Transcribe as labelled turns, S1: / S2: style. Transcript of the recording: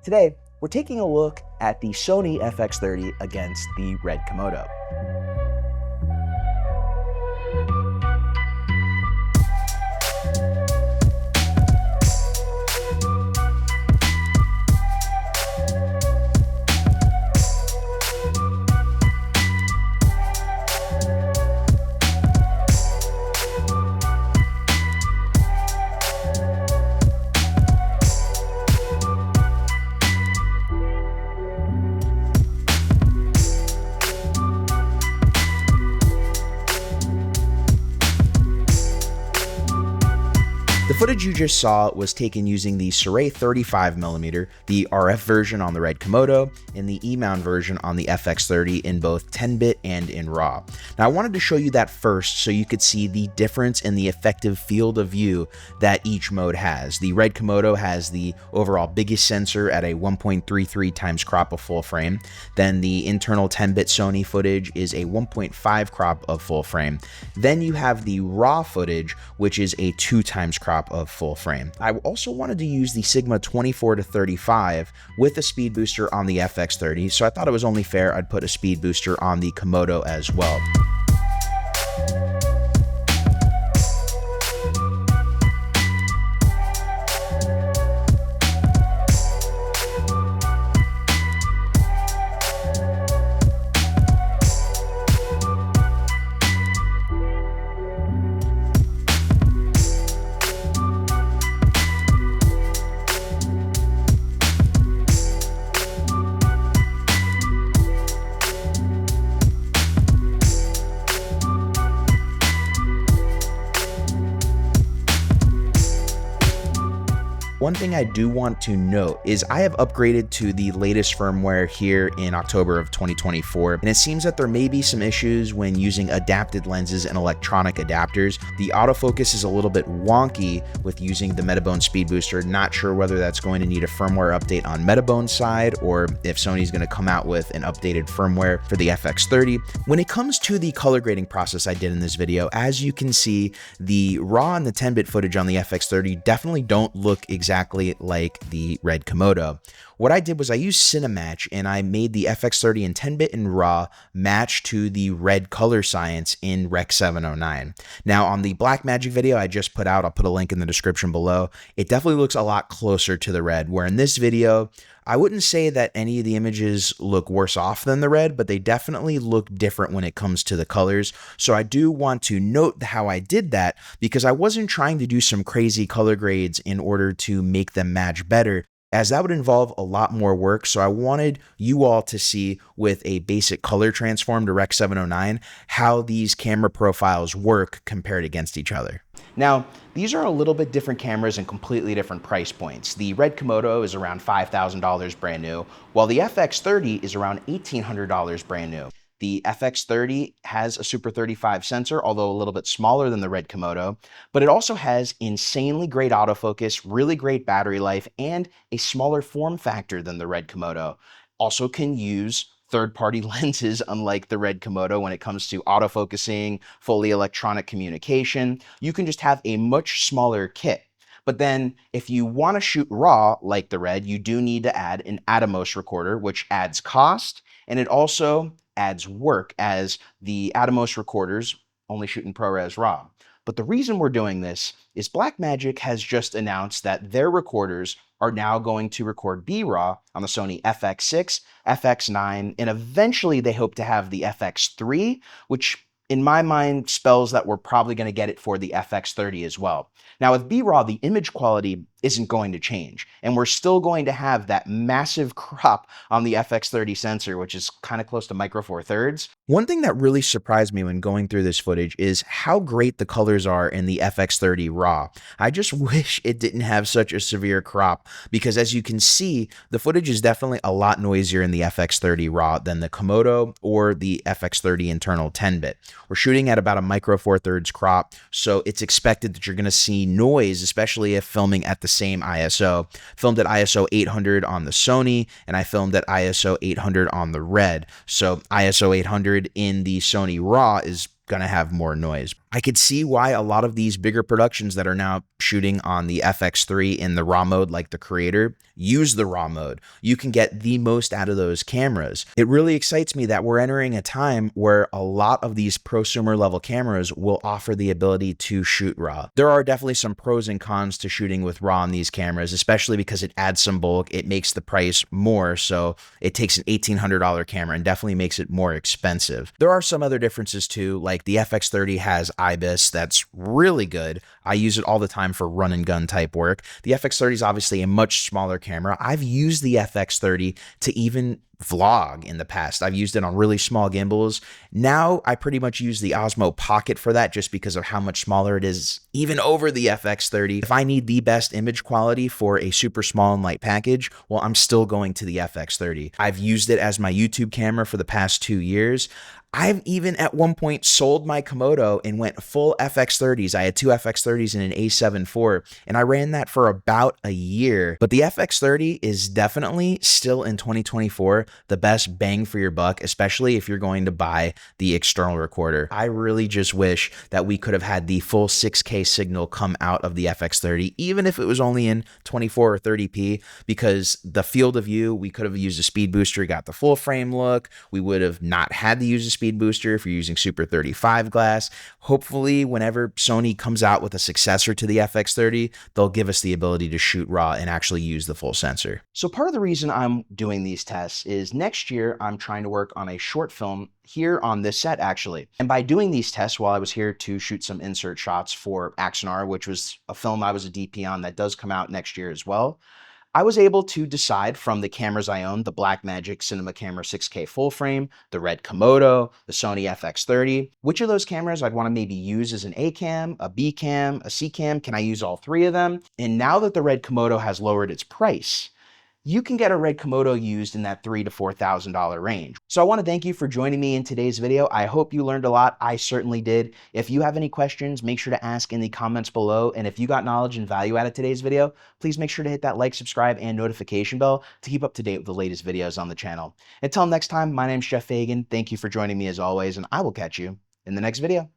S1: Today, we're taking a look at the Sony FX30 against the Red Komodo. The footage you just saw was taken using the Sony 35mm, the RF version on the Red Komodo, and the E-mount version on the FX30 in both 10-bit and in RAW. Now I wanted to show you that first so you could see the difference in the effective field of view that each mode has. The Red Komodo has the overall biggest sensor at a 1.33 times crop of full frame. Then the internal 10-bit Sony footage is a 1.5 crop of full frame. Then you have the RAW footage, which is a 2 times crop of full frame. I also wanted to use the Sigma 24-35 with a speed booster on the FX30, so I thought it was only fair I'd put a speed booster on the Komodo as well. One thing I do want to note is I have upgraded to the latest firmware here in October of 2024, and it seems that there may be some issues when using adapted lenses and electronic adapters. The autofocus is a little bit wonky with using the Metabone Speed Booster. Not sure whether that's going to need a firmware update on Metabone's side or if Sony's going to come out with an updated firmware for the FX30. When it comes to the color grading process I did in this video, as you can see, the RAW and the 10-bit footage on the FX30 definitely don't look exactly like the Red Komodo. What I did was I used Cinematch and I made the FX30 in 10-bit and RAW match to the red color science in Rec 709. Now on the Blackmagic video I just put out, I'll put a link in the description below, it definitely looks a lot closer to the red, where in this video, I wouldn't say that any of the images look worse off than the red, but they definitely look different when it comes to the colors. So I do want to note how I did that because I wasn't trying to do some crazy color grades in order to make them match better, as that would involve a lot more work. So I wanted you all to see with a basic color transform to Rec 709 how these camera profiles work compared against each other. Now, these are a little bit different cameras and completely different price points. The Red Komodo is around $5,000 brand new, while the FX30 is around $1,800 brand new. The FX30 has a Super 35 sensor, although a little bit smaller than the Red Komodo, but it also has insanely great autofocus, really great battery life, and a smaller form factor than the Red Komodo. Also can use third-party lenses, unlike the Red Komodo when it comes to autofocusing, fully electronic communication. You can just have a much smaller kit. But then if you want to shoot RAW like the Red, you do need to add an Atomos recorder, which adds cost, and it also adds work, as the Atomos recorders only shoot in ProRes RAW. But the reason we're doing this is Blackmagic has just announced that their recorders are now going to record B-RAW on the Sony FX6, FX9, and eventually they hope to have the FX3, which in my mind spells that we're probably going to get it for the FX30 as well. Now with B-RAW, the image quality isn't going to change, and we're still going to have that massive crop on the FX30 sensor, which is kind of close to micro four thirds. One thing that really surprised me when going through this footage is how great the colors are in the FX30 RAW. I just wish it didn't have such a severe crop, because as you can see, the footage is definitely a lot noisier in the FX30 RAW than the Komodo or the FX30 internal 10-bit. We're shooting at about a micro four thirds crop, so it's expected that you're going to see noise, especially if filming at the same ISO. Filmed at ISO 800 on the Sony, and I filmed at ISO 800 on the Red. So ISO 800 in the Sony RAW is gonna have more noise. I could see why a lot of these bigger productions that are now shooting on the FX3 in the RAW mode, like the Creator, use the RAW mode. You can get the most out of those cameras. It really excites me that we're entering a time where a lot of these prosumer level cameras will offer the ability to shoot RAW. There are definitely some pros and cons to shooting with RAW on these cameras, especially because it adds some bulk. It makes the price more, so it takes an $1,800 camera and definitely makes it more expensive. There are some other differences too, like the FX30 has IBIS that's really good. I use it all the time for run and gun type work. The FX30 is obviously a much smaller camera. I've used the FX30 to even vlog in the past. I've used it on really small gimbals. Now I pretty much use the Osmo Pocket for that just because of how much smaller it is, even over the FX30. If I need the best image quality for a super small and light package, well, I'm still going to the FX30. I've used it as my YouTube camera for the past 2 years. I've even at one point sold my Komodo and went full FX30s. I had 2 FX30s and an A7 IV, and I ran that for about a year. But the FX30 is definitely still in 2024 the best bang for your buck, especially if you're going to buy the external recorder. I really just wish that we could have had the full 6K signal come out of the FX30, even if it was only in 24 or 30p, because the field of view, we could have used a speed booster, got the full frame look. We would have not had to use a speed booster if you're using Super 35 glass. Hopefully, whenever Sony comes out with a successor to the FX30, they'll give us the ability to shoot RAW and actually use the full sensor. So part of the reason I'm doing these tests is next year I'm trying to work on a short film here on this set actually. And by doing these tests while I was here to shoot some insert shots for Axonar, which was a film I was a DP on that does come out next year as well, I was able to decide from the cameras I own, the Blackmagic Cinema Camera 6K full frame, the Red Komodo, the Sony FX30, which of those cameras I'd want to maybe use as an A cam, a B cam, a C cam. Can I use all 3 of them? And now that the Red Komodo has lowered its price, you can get a Red Komodo used in that $3,000 to $4,000 range. So I want to thank you for joining me in today's video. I hope you learned a lot. I certainly did. If you have any questions, make sure to ask in the comments below. And if you got knowledge and value out of today's video, please make sure to hit that like, subscribe, and notification bell to keep up to date with the latest videos on the channel. Until next time, my name's Jeff Fagien. Thank you for joining me as always, and I will catch you in the next video.